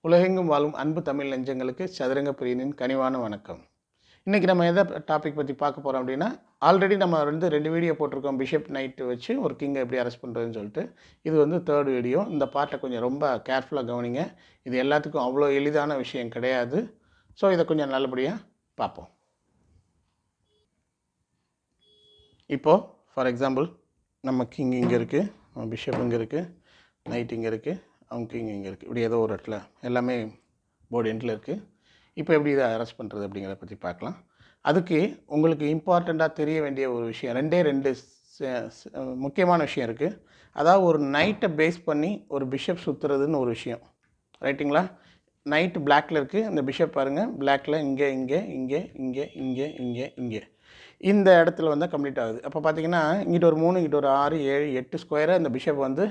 உலகெங்கும் வாழும் அன்பு தமிழ் நெஞ்சங்களுக்கு சதுரங்க பிரியனின் கனிவான வணக்கம். இன்றைக்கி நம்ம எதை டாபிக் பற்றி பார்க்க போகிறோம் அப்படின்னா, ஆல்ரெடி நம்ம ரெண்டு வீடியோ போட்டிருக்கோம். பிஷப் நைட்டு வச்சு ஒரு கிங்கை எப்படி அரெஸ்ட் பண்ணுறதுன்னு சொல்லிட்டு. இது வந்து தேர்ட் வீடியோ. இந்த பார்ட்டை கொஞ்சம் ரொம்ப கேர்ஃபுல்லாக கவனிங்க. இது எல்லாத்துக்கும் அவ்வளோ எளிதான விஷயம் கிடையாது. ஸோ இதை கொஞ்சம் நல்லபடியாக பார்ப்போம். இப்போது ஃபார் எக்ஸாம்பிள் நம்ம கிங் இங்கே இருக்குது, நம்ம பிஷப் இங்கே இருக்குது, நைட் இங்கே இருக்குது, அவங்க கிங் இங்கே இருக்குது. இப்படி ஏதோ ஒரு இடத்துல எல்லாமே போர்டு எண்டில் இருக்குது. இப்போ எப்படி இதை அரெஸ்ட் பண்ணுறது அப்படிங்கிறத பற்றி பார்க்கலாம். அதுக்கு உங்களுக்கு இம்பார்ட்டண்ட்டாக தெரிய வேண்டிய ஒரு விஷயம், ரெண்டு முக்கியமான விஷயம் இருக்குது. அதாவது ஒரு நைட்டை பேஸ் பண்ணி ஒரு பிஷப் சுற்றுறதுன்னு ஒரு விஷயம், ரைட்டுங்களா? நைட்டு பிளாக்கில் இருக்குது, இந்த பிஷப் பாருங்கள் பிளாக்கில் இங்கே இங்கே இங்கே இங்கே இங்கே இங்கே இங்கே இந்த இடத்துல வந்து கம்ப்ளீட் ஆகுது. அப்போ பார்த்தீங்கன்னா இங்கிட்ட ஒரு 3, இங்கிட்ட ஒரு 6, 7, 8 ஸ்கொயரை இந்த பிஷப் வந்து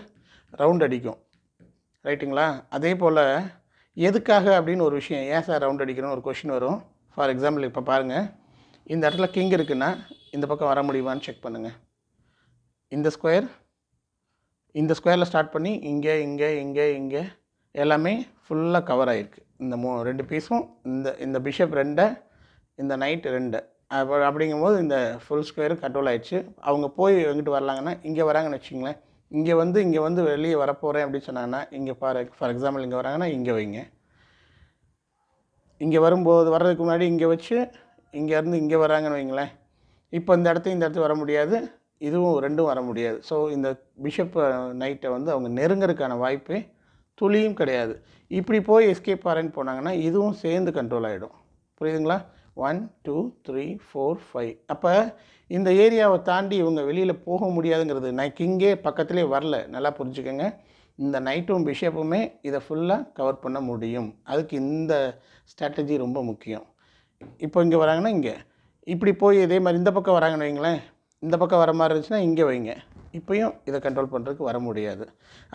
ரவுண்ட் அடிக்கும், ரைட்டுங்களா? அதே போல் எதுக்காக அப்படின்னு ஒரு விஷயம், ஏன் சார் ரவுண்ட் அடிக்கணும்னு ஒரு கொஷின் வரும். ஃபார் எக்ஸாம்பிள் இப்போ பாருங்கள், இந்த இடத்துல கிங் இருக்குன்னா இந்த பக்கம் வர முடியுமான்னு செக் பண்ணுங்கள். இந்த ஸ்கொயரில் ஸ்டார்ட் பண்ணி இங்கே இங்கே இங்கே இங்கே எல்லாமே ஃபுல்லாக கவர் ஆகிருக்கு. இந்த ரெண்டு பீஸும் இந்த பிஷப் 2, இந்த நைட் 2 அப்படிங்கும்போது இந்த ஃபுல் ஸ்கொயரு கண்ட்ரோல் ஆகிடுச்சு. அவங்க போய் எங்கிட்டு வரலாங்கன்னா இங்கே வராங்கன்னு வச்சிங்களேன். இங்கே வந்து வெளியே வரப்போகிறேன் அப்படின்னு சொன்னாங்கன்னா இங்கே ஃபார் எக்ஸாம்பிள் இங்கே வராங்கன்னா இங்கே வைங்க. இங்கே வரும்போது வர்றதுக்கு முன்னாடி இங்கே வச்சு இங்கேருந்து இங்கே வராங்கன்னு வைங்களேன். இப்போ இந்த இடத்துக்கு வர முடியாது, இதுவும் ரெண்டும் வர முடியாது. ஸோ இந்த பிஷப் நைட்டை வந்து அவங்க நெருங்கிறதுக்கான வாய்ப்பே துளியும் கிடையாது. இப்படி போய் எஸ்கேப் ஆறேன்னு போனாங்கன்னா இதுவும் சேர்ந்து கண்ட்ரோல் ஆகிடும். புரியுதுங்களா? 1 2 3 4 5. அப்போ இந்த ஏரியாவை தாண்டி இவங்க வெளியில் போக முடியாதுங்கிறது. கிங்கே பக்கத்துலேயே வரல, நல்லா புரிஞ்சுக்கோங்க. இந்த நைட்டும் பிஷப்புமே இதை ஃபுல்லாக கவர் பண்ண முடியும். அதுக்கு இந்த ஸ்ட்ராட்டஜி ரொம்ப முக்கியம். இப்போ இங்கே வராங்கன்னா இங்கே இப்படி போய் இதே மாதிரி இந்த பக்கம் வராங்கன்னு வைங்களேன். இந்த பக்கம் வர மாதிரி இருந்துச்சுன்னா இங்கே வைங்க. இப்போயும் இதை கண்ட்ரோல் பண்ணுறதுக்கு வர முடியாது.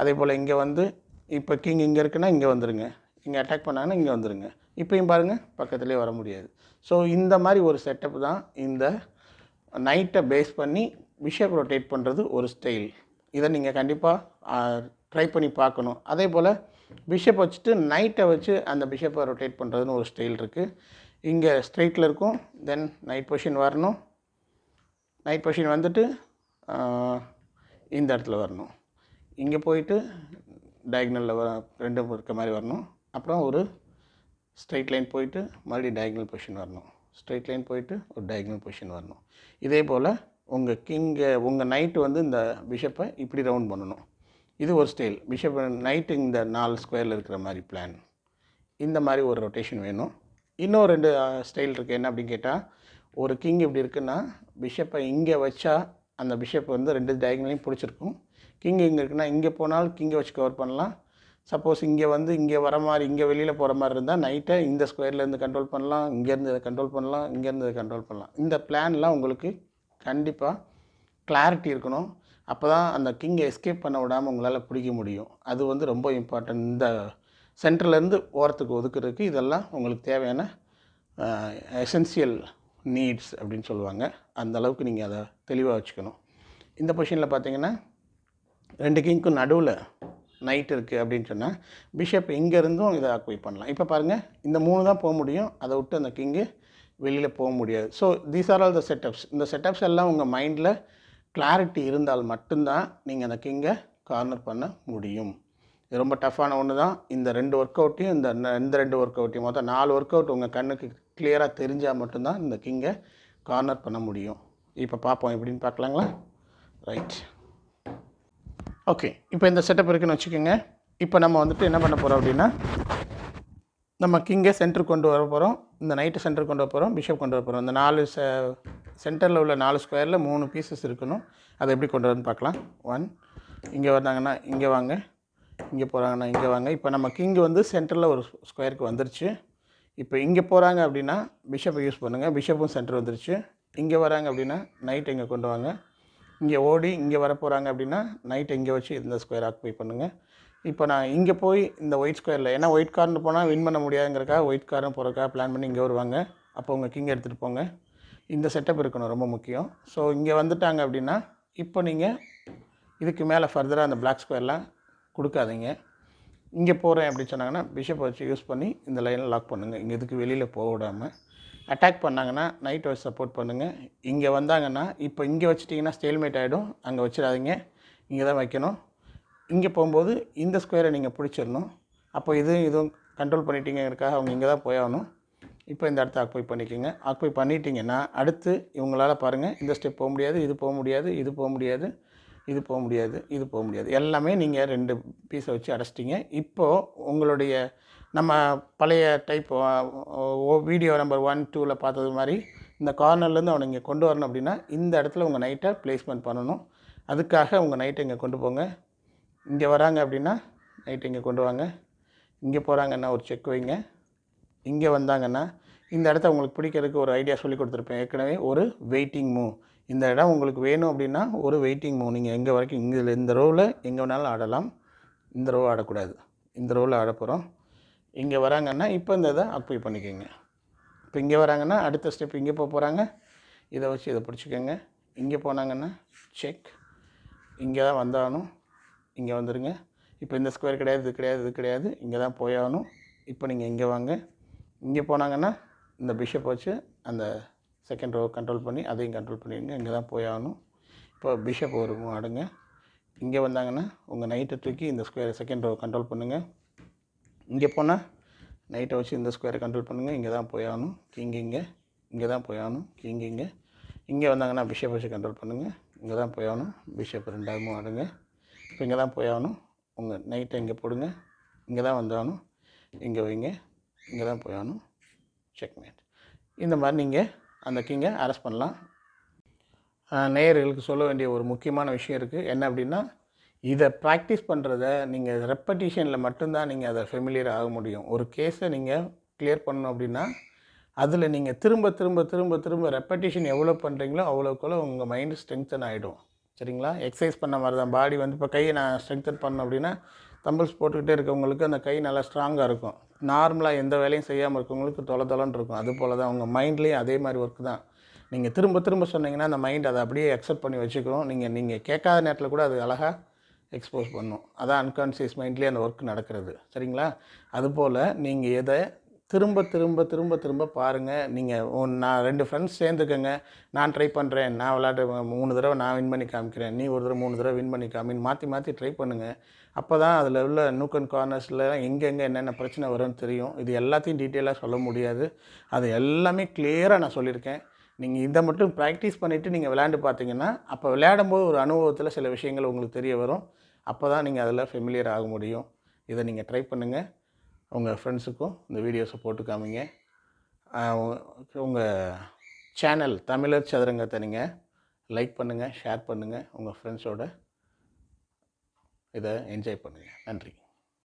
அதே போல் இங்கே வந்து இப்போ கிங் இங்கே இருக்குன்னா இங்கே வந்துடுங்க, இங்கே அட்டாக் பண்ணாங்கன்னா இங்கே வந்துடுங்க. இப்போயும் பாருங்கள் பக்கத்துலேயே வர முடியாது. ஸோ இந்த மாதிரி ஒரு செட்டப் தான் இந்த நைட்டை பேஸ் பண்ணி பிஷப் ரொட்டேட் பண்ணுறது ஒரு ஸ்டைல். இதை நீங்கள் கண்டிப்பாக ட்ரை பண்ணி பார்க்கணும். அதே போல் பிஷப் வச்சுட்டு நைட்டை வச்சு அந்த பிஷப்பை ரொட்டேட் பண்ணுறதுன்னு ஒரு ஸ்டைல் இருக்குது. இங்கே ஸ்ட்ரெயிட்டில் இருக்கும், தென் நைட் பொசிஷன் வரணும், நைட் பொசிஷன் வந்துட்டு இந்த இடத்துல வரணும், இங்கே போயிட்டு டயக்னலில் ரெண்டும் இருக்க மாதிரி வரணும், அப்புறம் ஒரு ஸ்ட்ரெயிட் லைன் போயிட்டு மறுபடியும் டயக்னல் பொசிஷன் வரணும், ஸ்ட்ரெயிட் லைன் போயிட்டு ஒரு டயக்னல் பொசிஷன் வரணும். இதே போல் உங்கள் நைட்டு வந்து இந்த பிஷப்பை இப்படி ரவுண்ட் பண்ணணும். இது ஒரு ஸ்டைல். பிஷப் நைட்டு இந்த 4 ஸ்கொயரில் இருக்கிற மாதிரி பிளான். இந்த மாதிரி ஒரு ரொட்டேஷன் வேணும். இன்னும் 2 ஸ்டைல் இருக்குது. என்ன அப்படின்னு கேட்டால், ஒரு கிங் இப்படி இருக்குன்னா பிஷப்பை இங்கே வச்சா அந்த பிஷப் வந்து 2 டயக்னலையும் பிடிச்சிருக்கும். கிங் இங்கே இருக்குன்னா இங்கே போனாலும் கிங்கை வச்சு கவர் பண்ணலாம். சப்போஸ் இங்கே வர மாதிரி இங்கே வெளியில் போகிற மாதிரி இருந்தால் நைட்டை இந்த ஸ்கொயர்லேருந்து கண்ட்ரோல் பண்ணலாம், இங்கேருந்து இதை கண்ட்ரோல் பண்ணலாம், இங்கேருந்து இதை கண்ட்ரோல் பண்ணலாம். இந்த பிளான்லாம் உங்களுக்கு கண்டிப்பாக கிளாரிட்டி இருக்கணும். அப்போ தான் அந்த கிங்கை எஸ்கேப் பண்ண விடாமல் உங்களால் பிடிக்க முடியும். அது வந்து ரொம்ப இம்பார்ட்டன்ட். இந்த சென்டர்லேருந்து ஓரத்துக்கு ஒதுக்குறதுக்கு இதெல்லாம் உங்களுக்கு தேவையான எசென்சியல் நீட்ஸ் அப்படின்னு சொல்லுவாங்க. அந்த அளவுக்கு நீங்கள் அதை தெளிவாக வச்சுக்கணும். இந்த பொசிஷனில் பார்த்தீங்கன்னா 2 கிங்க்கும் நடுவில் நைட் இருக்குது அப்படின்னு சொன்னால் பிஷப் இங்கேருந்தும் இதை ஆக்குபை பண்ணலாம். இப்போ பாருங்கள், இந்த 3 தான் போக முடியும், அதை விட்டு அந்த கிங்கு வெளியில் போக முடியாது. So these are all the setups. இந்த செட்டப்ஸ் எல்லாம் உங்கள் மைண்டில் கிளாரிட்டி இருந்தால் மட்டும்தான் நீங்கள் அந்த கிங்கை கார்னர் பண்ண முடியும். இது ரொம்ப டஃப்பான ஒன்று தான். இந்த 2 ஒர்க் அவுட்டையும் இந்த 2 ஒர்க் அவுட்டையும் மொத்தம் 4 ஒர்க் அவுட் உங்கள் கண்ணுக்கு கிளியராக தெரிஞ்சால் மட்டும்தான் இந்த கிங்கை கார்னர் பண்ண முடியும். இப்போ பார்ப்போம் எப்படின்னு பார்க்கலாங்களா? Right, okay. இப்போ இந்த செட்டப் இருக்குதுன்னு வச்சுக்கோங்க. இப்போ நம்ம வந்துட்டு என்ன பண்ண போகிறோம் அப்படின்னா, நம்ம கிங்கை சென்டருக்கு கொண்டு வர போகிறோம், இந்த நைட்டு சென்டருக்கு கொண்டு வர போகிறோம், பிஷப் கொண்டு வர போகிறோம். இந்த 4 சென்டரில் உள்ள 4 ஸ்கொயரில் 3 பீசஸ் இருக்கணும். அதை எப்படி கொண்டு வரணும்னு பார்க்கலாம். 1 இங்கே வந்தாங்கன்னா இங்கே வாங்க, இங்கே போகிறாங்கன்னா இங்கே வாங்க. இப்போ நம்ம கிங்கு வந்து சென்டரில் ஒரு ஸ்கொயருக்கு வந்துருச்சு. இப்போ இங்கே போகிறாங்க அப்படின்னா பிஷப்பை யூஸ் பண்ணுங்கள், பிஷப்பும் சென்டர் வந்துருச்சு. இங்கே வராங்க அப்படின்னா நைட் இங்கே கொண்டு வாங்க, இங்கே ஓடி இங்கே வர போகிறாங்க அப்படின்னா நைட் இங்கே வச்சு இந்த ஸ்கொயர் ஆக்குபை பண்ணுங்கள். இப்போ நான் இங்கே போய் இந்த ஒயிட் ஸ்கொயரில், ஏன்னா ஒயிட் கார்னு போனால் வின் பண்ண முடியாதுங்கிறக்காக ஒயிட் கார்னு போகிறக்காக பிளான் பண்ணி இங்கே வருவாங்க. அப்போ உங்கள் கிங்கை எடுத்துகிட்டு போங்க. இந்த செட்டப் இருக்கணும், ரொம்ப முக்கியம். ஸோ இங்கே வந்துட்டாங்க அப்படின்னா இப்போ நீங்கள் இதுக்கு மேலே ஃபர்தராக அந்த பிளாக் ஸ்கொயர்லாம் கொடுக்காதீங்க. இங்கே போகிறேன் அப்படின்னு சொன்னாங்கன்னா பிஷப் வச்சு யூஸ் பண்ணி இந்த லைனை லாக் பண்ணுங்கள். இங்கே இதுக்கு வெளியில் போக விடாமல். அட்டாக் பண்ணாங்கன்னா நைட் வச்சு சப்போர்ட் பண்ணுங்கள். இங்கே வந்தாங்கன்னா இப்போ இங்கே வச்சுட்டிங்கன்னா ஸ்டேல்மேட் ஆகிடும். அங்கே வச்சிடாதீங்க, இங்கே தான் வைக்கணும். இங்கே போகும்போது இந்த ஸ்கொயரை நீங்கள் பிடிச்சிடணும். அப்போ இதுவும் கண்ட்ரோல் பண்ணிட்டீங்கிறதுக்காக அவங்க இங்கே தான் போயாகணும். இப்போ இந்த இடத்த ஆக்குபை பண்ணிக்கோங்க. ஆக்குபை பண்ணிட்டீங்கன்னா அடுத்து இவங்களால் பாருங்கள் இந்த ஸ்டெப் போக முடியாது, இது போக முடியாது, இது போக முடியாது, இது போக முடியாது, இது போக முடியாது. எல்லாமே நீங்கள் 2 பீஸை வச்சு அடைச்சிட்டிங்க. இப்போது உங்களுடைய நம்ம பழைய டைப் வீடியோ நம்பர் 1, 2ல் பார்த்தது மாதிரி இந்த கார்னர்லேருந்து அவனை இங்கே கொண்டு வரணும் அப்படின்னா இந்த இடத்துல உங்கள் நைட்டை ப்ளேஸ்மெண்ட் பண்ணணும். அதுக்காக உங்கள் நைட்டை இங்கே கொண்டு போங்க. இங்கே வராங்க அப்படின்னா நைட்டு இங்கே கொண்டு வாங்க. இங்கே போகிறாங்கன்னா ஒரு செக் வைங்க. இங்கே வந்தாங்கன்னா இந்த இடத்த உங்களுக்கு பிடிக்கிறதுக்கு ஒரு ஐடியா சொல்லி கொடுத்துருப்பேன் ஏற்கனவே. ஒரு வெயிட்டிங் மூவ். இந்த இடம் உங்களுக்கு வேணும் அப்படின்னா ஒரு வெயிட்டிங் மூவ். நீங்கள் எங்கே வரைக்கும் இந்த ரோவில் எங்கே வேணாலும் ஆடலாம். இந்த ரோவை ஆடக்கூடாது. இந்த ரோவில் ஆட போகிறோம். இங்கே வராங்கன்னா இப்போ இந்த இதை ஆக்குபை பண்ணிக்கோங்க. இப்போ இங்கே வராங்கன்னா அடுத்த ஸ்டெப் இங்கே போகிறாங்க. இதை வச்சு இதை பிடிச்சிக்கோங்க. இங்கே போனாங்கன்னா செக். இங்கே தான் வந்தாகணும். இங்கே வந்துடுங்க. இப்போ இந்த ஸ்கொயர் கிடையாது, இது கிடையாது, இது கிடையாது, இங்கே தான் போயாகணும். இப்போ நீங்கள் இங்கே வாங்க. இங்கே போனாங்கன்னா இந்த பிஷப் வச்சு அந்த செகண்ட் ரோ கண்ட்ரோல் பண்ணி அதையும் கண்ட்ரோல் பண்ணிடுங்க. இங்கே தான் போயாகணும். இப்போ பிஷப் ஒரு ஆடுங்க. இங்கே வந்தாங்கன்னா உங்கள் நைட்டை தூக்கி இந்த ஸ்கொயர் செகண்ட் ரோ கண்ட்ரோல் பண்ணுங்கள். இங்கே போனால் நைட்டை வச்சு இந்த ஸ்கொயரை கண்ட்ரோல் பண்ணுங்கள். இங்கே தான் போயாகணும். கிங் இங்கே தான் போயாகணும். கிங் இங்கே வந்தாங்கன்னா பிஷப் வச்சு கண்ட்ரோல் பண்ணுங்கள். இங்கே தான் போயாகணும். பிஷப் 2 ஆடுங்க. இப்போ இங்கே தான் போயாகணும். உங்கள் நைட்டை இங்கே போடுங்க. இங்கே தான் வந்தாகணும். இங்கே வைங்க. இங்கே தான் போயாகணும். செக்மேட். இந்த மாதிரி நீங்கள் அந்த கிங்கை அரெஸ்ட் பண்ணலாம். நேயர்களுக்கு சொல்ல வேண்டிய ஒரு முக்கியமான விஷயம் இருக்குது. என்ன அப்படின்னா, இதை ப்ராக்டிஸ் பண்ணுறத நீங்கள் ரெப்படிஷனில் மட்டும்தான் நீங்கள் அதை ஃபெமிலியர் ஆக முடியும். ஒரு கேஸை நீங்கள் கிளியர் பண்ணணும் அப்படின்னா அதில் நீங்கள் திரும்ப திரும்ப திரும்ப திரும்ப ரெப்படிஷன் எவ்வளோ பண்ணுறீங்களோ அவ்வளோக்குள்ள உங்கள் மைண்டு ஸ்ட்ரெங்தன் ஆகிடும். சரிங்களா? எக்ஸசைஸ் பண்ண மாதிரி தான். பாடி வந்து இப்போ கையை நான் ஸ்ட்ரெங்தன் பண்ணணும் அப்படின்னா தம்பிள்ஸ் போட்டுக்கிட்டே இருக்கவங்களுக்கு அந்த கை நல்லா ஸ்ட்ராங்காக இருக்கும். நார்மலாக எந்த வேலையும் செய்யாமல் இருக்கவங்களுக்கு தொலைன்னு இருக்கும். அது போல் தான் உங்கள் மைண்ட்லேயும் அதே மாதிரி ஒர்க்கு தான். நீங்கள் திரும்ப திரும்ப சொன்னீங்கன்னா அந்த மைண்ட் அதை அப்படியே அக்செப்ட் பண்ணி வச்சுக்கிறோம். நீங்கள் கேட்காத நேரத்தில் கூட அது அழகாக எக்ஸ்போஸ் பண்ணும். அதான் அன்கான்ஷியஸ் மைண்ட்லேயே அந்த ஒர்க் நடக்கிறது. சரிங்களா? அதுபோல் நீங்கள் எதை திரும்ப திரும்ப திரும்ப திரும்ப பாருங்கள். நீங்கள் நான் 2 ஃப்ரெண்ட்ஸ் சேர்ந்துக்கங்க. நான் ட்ரை பண்ணுறேன், நான் விளையாட்டு 3 தடவை நான் வின் பண்ணி காமிக்கிறேன், நீ ஒரு தடவை 3 தடவை வின் பண்ணி காமின்னு மாற்றி மாற்றி ட்ரை பண்ணுங்கள். அப்போ தான் அதில் உள்ள நூக் அண்ட் கார்னர்ஸில் எங்கெங்கே என்னென்ன பிரச்சனை வரும்னு தெரியும். இது எல்லாத்தையும் டீட்டெயிலாக சொல்ல முடியாது. அது எல்லாமே கிளியராக நான் சொல்லியிருக்கேன். நீங்கள் இதை மட்டும் ப்ராக்டிஸ் பண்ணிவிட்டு நீங்கள் விளையாண்டு பார்த்தீங்கன்னா அப்போ விளையாடும்போது ஒரு அனுபவத்தில் சில விஷயங்கள் உங்களுக்கு தெரிய வரும். அப்போ தான் நீங்கள் அதில் ஃபெமிலியர் ஆக முடியும். இதை நீங்கள் ட்ரை பண்ணுங்கள். உங்கள் ஃப்ரெண்ட்ஸுக்கும் இந்த வீடியோஸை போட்டு காமிங்க. உங்கள் சேனல் தமிழர் சதுரங்கத்தை நீங்கள் லைக் பண்ணுங்கள், ஷேர் பண்ணுங்கள். உங்கள் ஃப்ரெண்ட்ஸோட இதை என்ஜாய் பண்ணுங்கள். நன்றி.